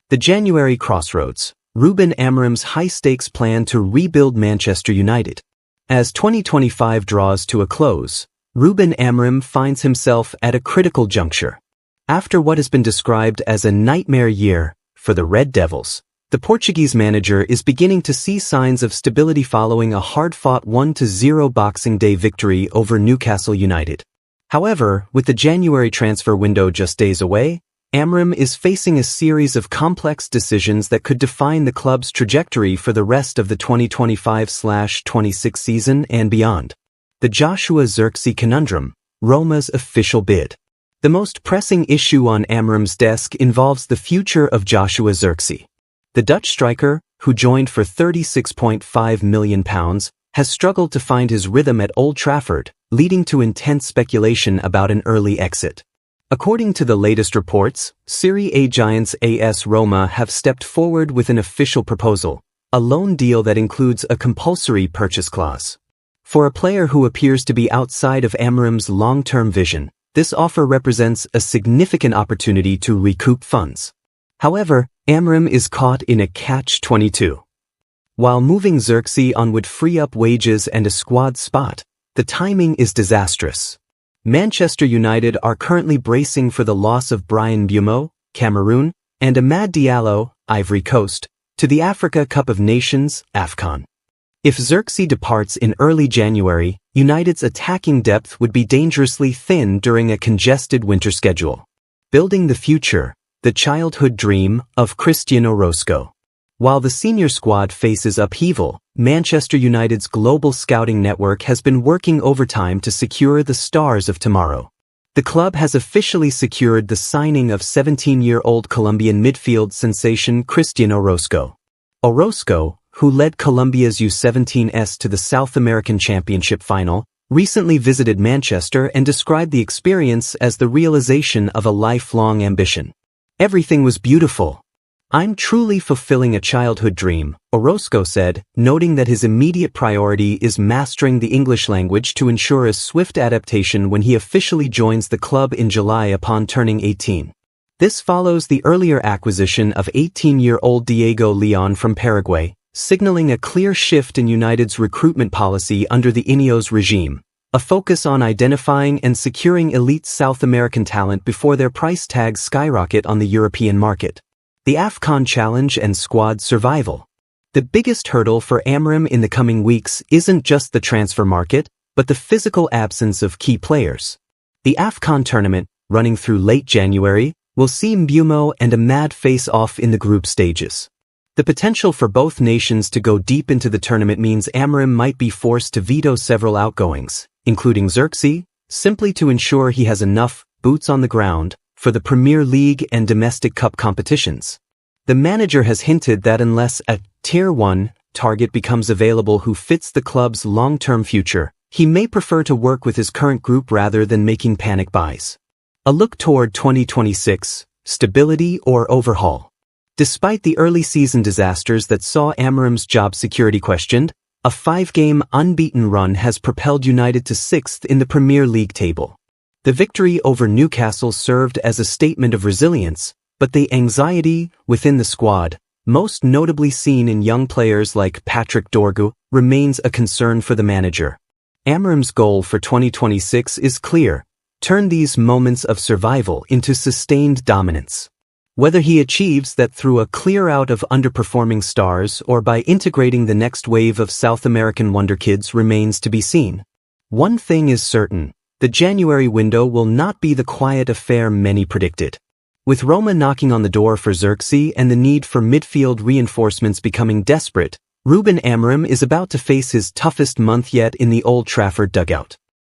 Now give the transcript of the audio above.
The January crossroads, Ruben Amorim's high-stakes plan to rebuild Manchester United. As 2025 draws to a close, Ruben Amorim finds himself at a critical juncture. After what has been described as a nightmare year for the Red Devils, the Portuguese manager is beginning to see signs of stability following a hard-fought 1-0 Boxing Day victory over Newcastle United. However, with the January transfer window just days away, Amorim is facing a series of complex decisions that could define the club's trajectory for the rest of the 2025/26 season and beyond. The Joshua Zirkzee conundrum, Roma's official bid. The most pressing issue on Amorim's desk involves the future of Joshua Zirkzee. The Dutch striker, who joined for £36.5 million, has struggled to find his rhythm at Old Trafford, leading to intense speculation about an early exit. According to the latest reports, SerieA giants AS Roma have stepped forward with an official proposal, a loan deal that includes a compulsory purchase clause. For a player who appears to be outside of Amorim's long-term vision, this offer represents a significant opportunity to recoup funds. However, Amorim is caught in a catch-22. While moving Zirkzee on would free up wages and a squad spot, the timing is disastrous. Manchester United are currently bracing for the loss of Bryan Mbeumo, Cameroon, and Amad Diallo, Ivory Coast, to the Africa Cup of Nations, AFCON. If Zirkzee departs in early January, United's attacking depth would be dangerously thin during a congested winter schedule. Building the future, the childhood dream of Cristian Orozco. While the senior squad faces upheaval, Manchester United's global scouting network has been working overtime to secure the stars of tomorrow. The club has officially secured the signing of 17-year-old Colombian midfield sensation Cristian Orozco. Orozco, who led Colombia's U17s to the South American Championship final, recently visited Manchester and described the experience as the realization of a lifelong ambition. "Everything was beautiful. I'm truly fulfilling a childhood dream," Orozco said, noting that his immediate priority is mastering the English language to ensure a swift adaptation when he officially joins the club in July upon turning 18. This follows the earlier acquisition of 18-year-old Diego Leon from Paraguay, signaling a clear shift in United's recruitment policy under the Ineos regime, a focus on identifying and securing elite South American talent before their price tags skyrocket on the European market. The AFCON challenge and squad survival. The biggest hurdle for Amorim in the coming weeks isn't just the transfer market, but the physical absence of key players. The AFCON tournament, running through late January, will see Mbeumo and Amad face off in the group stages. The potential for both nations to go deep into the tournament means Amorim might be forced to veto several outgoings, including Zirkzee, simply to ensure he has enough boots on the ground for the Premier League and domestic cup competitions. The manager has hinted that unless a Tier 1 target becomes available who fits the club's long-term future, he may prefer to work with his current group rather than making panic buys. A look toward 2026, stability or overhaul. Despite the early season disasters that saw Amorim's job security questioned, a 5-game unbeaten run has propelled United to 6th in the Premier League table. The victory over Newcastle served as a statement of resilience, but the anxiety within the squad, most notably seen in young players like Patrick Dorgu, remains a concern for the manager. Amorim's goal for 2026 is clear: turn these moments of survival into sustained dominance. Whether he achieves that through a clear-out of underperforming stars or by integrating the next wave of South American wonderkids remains to be seen. One thing is certain: the January window will not be the quiet affair many predicted. With Roma knocking on the door for Zirkzee and the need for midfield reinforcements becoming desperate, Ruben Amorim is about to face his toughest month yet in the Old Trafford dugout.